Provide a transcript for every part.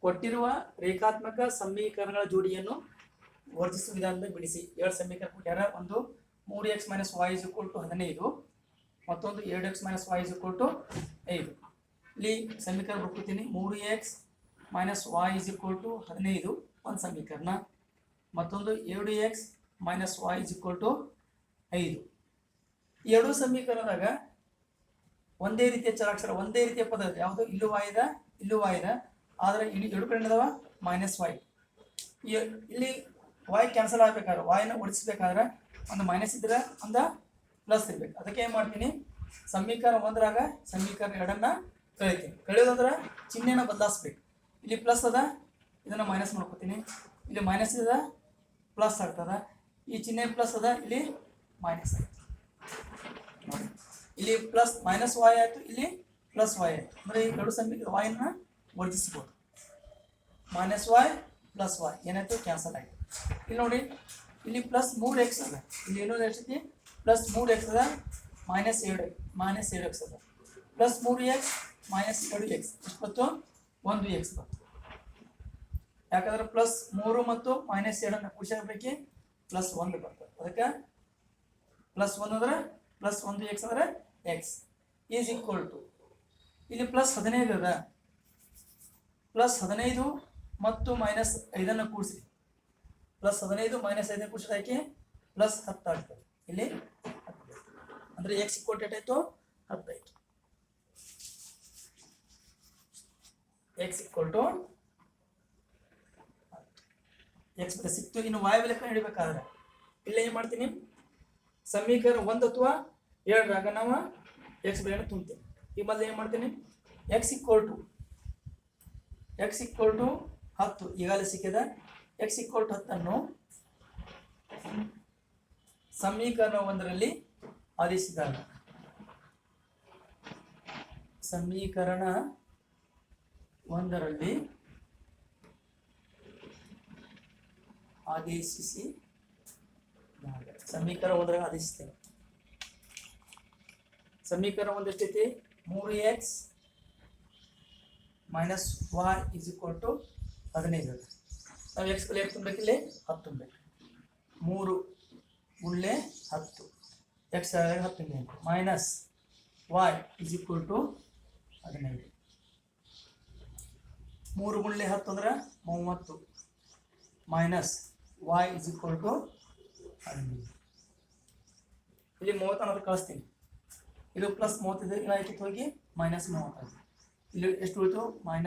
ಕೊಟ್ಟಿರುವ ರೇಖಾತ್ಮಕ ಸಮೀಕರಣಗಳ ಜೋಡಿಯನ್ನು ವರ್ಜಿಸುವ ವಿಧಾನದಿಂದ ಬಿಡಿಸಿ. 2 ಸಮೀಕರಣ ಕೊಟ್ಟಾರ. ಒಂದು 3x - y = 15, ಮತ್ತೊಂದು 2x - y = 5. ಇಲ್ಲಿ ಸಮೀಕರಣ ಬರ್ಕೊತೀನಿ. 3x - y = 15 ಒಂದು ಸಮೀಕರಣ, ಮತ್ತೊಂದು 2x - y = 5. ಈ ಎರಡು ಸಮೀಕರಣದಾಗ ಒಂದೇ ರೀತಿಯ ಚರಾಕ್ಷರ, ಒಂದೇ ರೀತಿಯ ಪದ ಯಾವುದು? ಇಲ್ಲೂ y ಇದೆ, ಆದರೆ ಇಲ್ಲಿ ಎರಡು ಕಡೆ ಇದಾವ -y. ಇಲ್ಲಿ y ಕ್ಯಾನ್ಸಲ್ ಆಗ್ಬೇಕಾದ್ರೆ, yನ ಉಳಿಸ್ಬೇಕಾದ್ರೆ ಒಂದು ಮೈನಸ್ ಇದ್ರೆ ಒಂದು ಪ್ಲಸ್ ಇರ್ಬೇಕು. ಅದಕ್ಕೆ ಏನು ಮಾಡ್ತೀನಿ, ಸಮೀಕರಣ 1ರಾಗ ಸಮೀಕರಣ 2ನ್ನ ಕಳಿತೀನಿ. ಕಳೆಯೋದಂದ್ರೆ ಚಿಹ್ನೆನ ಬದಲಾಯಿಸ್ಬೇಕು. ಇಲ್ಲಿ ಪ್ಲಸ್ ಅದ, ಇದನ್ನು ಮೈನಸ್ ಮಾಡ್ಕೋತೀನಿ. ಇಲ್ಲಿ ಮೈನಸ್ ಇದೆ, ಪ್ಲಸ್ ಆಗ್ತದ. ಈ ಚಿಹ್ನೆ ಪ್ಲಸ್ ಅದ, ಇಲ್ಲಿ ಮೈನಸ್ ಆಯ್ತು. ಇಲ್ಲಿ ಪ್ಲಸ್ -y ಆಯಿತು, ಇಲ್ಲಿ +y ಆಯಿತು. ಅಂದರೆ ಈ ಎರಡು ಸಮೀಕರಣ yನ ವರ್ಜಿಸ್ಬೋದು. -y + y ಏನಾಯ್ತು? ಕ್ಯಾನ್ಸಲ್ ಆಯಿತು. ಇಲ್ಲಿ ನೋಡಿ, ಇಲ್ಲಿ +3x ಅದ, ಇಲ್ಲಿ ಏನೋ ಎಷ್ಟೈತಿ? +3x ಅದ, -7x ಅದ. +3x - 2x ಎಷ್ಟು ಬಂತು? 1x ಬಂತು. ಯಾಕಂದ್ರೆ +3 ಮತ್ತು -7 ಕೂಡಿಸಬೇಕಿ +1 ಬರ್ತದೆ. ಅದಕ್ಕೆ +1 ಅಂದ್ರೆ +1x ಅಂದ್ರೆ x ಈಸ್ ಈಕ್ವಲ್ ಟು ಇಲ್ಲಿ +15 ಅದ, +15 ಮತ್ತು -5 ಕೂಡಿಸಿ. +15 - 5 ಕೂಡಿಸಿದಾಕಿ +10 ಆಗ್ತದೆ. ಇಲ್ಲಿ 10 ಅಂದರೆ x = ಎಷ್ಟಾಯಿತು? 10 ಆಯಿತು. x = x ಬೆಲೆ ಸಿಕ್ತು. ಇನ್ನು y ಬೆಲೆ ಹಿಡಿಬೇಕಾದ್ರೆ ಇಲ್ಲಿ ಏನು ಮಾಡ್ತೀನಿ, ಸಮೀಕರಣ 1 ಅಥವಾ 2ರಾಗ ನಾವು x ಬೆಲೆಯನ್ನು ತುಂಬ್ತೀನಿ. ಈ ಮೊದಲು ಏನು ಮಾಡ್ತೀನಿ, x = 10 ಈಗಾಗಲೇ ಸಿಕ್ಕಿದೆ. x = 10 ಸಮೀಕರಣ 1ರಲ್ಲಿ ಆದೇಶಿಸಿದಾಗ, ಸಮೀಕರಣ 1ರಲ್ಲಿ ಆದೇಶಿಸಿ, ಸಮೀಕರಣ 1ರಾಗ ಆದೇಶಿಸ್ತೇವೆ. ಸಮೀಕರಣ 1 ಎಷ್ಟೈತಿ? 3x - y = 15. ನಾವು x ಬೆಲೆ ಎಷ್ಟು ತುಂಬಬೇಕು? ಇಲ್ಲಿ 10 ತುಂಬಬೇಕು. 3 × 10 x 10 ಮೈನಸ್ y = 15. 3 × 10 ಅಂದ್ರೆ 30 ಮೈನಸ್ y = 15. ಇಲ್ಲಿ 30 ಅನ್ನೋದು ಕಳಿಸ್ತೀನಿ. ಇದು +30 ಏನಾಯ್ತು? ಹೋಗಿ -30 ಆಯಿತು. ಇಲ್ಲಿ ಎಷ್ಟು ಉಳಿತು? -y =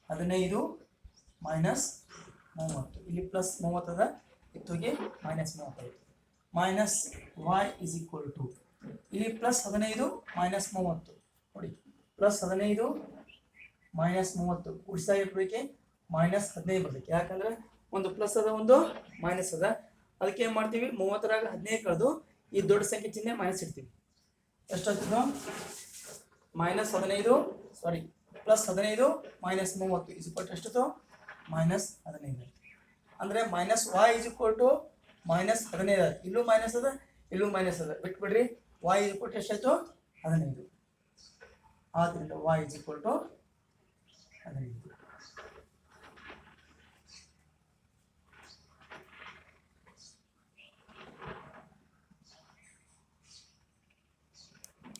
15 - 30. ಇಲ್ಲಿ +30 ಅದ, ಇತ್ತೋಗಿ -30 ಆಯಿತು. -y = ಇಲ್ಲಿ +15 - 30 ನೋಡಿ, +15 - 30 ಕೂಡಿಸಿದಾಗ ಇಟ್ಬೇಕು -15 ಬರಬೇಕು. ಯಾಕಂದ್ರೆ ಒಂದು ಪ್ಲಸ್ ಅದ, ಒಂದು ಮೈನಸ್ ಅದ. ಅದಕ್ಕೆ ಏನು ಮಾಡ್ತೀವಿ, 30ರಾಗ 15 ಕಳೆದು ಈ ದೊಡ್ಡ ಸಂಖ್ಯೆ ಚಿಹ್ನೆ ಮೈನಸ್ ಇಡ್ತೀವಿ. ಎಷ್ಟಾಗ್ತದೆ? -15 ಸಾರಿ +15 - 30 ಎಷ್ಟಿತ್ತು? -15. ಅಂದರೆ -y = -15. ಇಲ್ಲೂ ಮೈನಸ್ ಅದ, ಇಲ್ಲೂ ಮೈನಸ್ ಅದ, ಬಿಟ್ಬಿಡ್ರಿ. y = ಎಷ್ಟಾಯ್ತು? 15. ಆದ್ದರಿಂದ y = 15.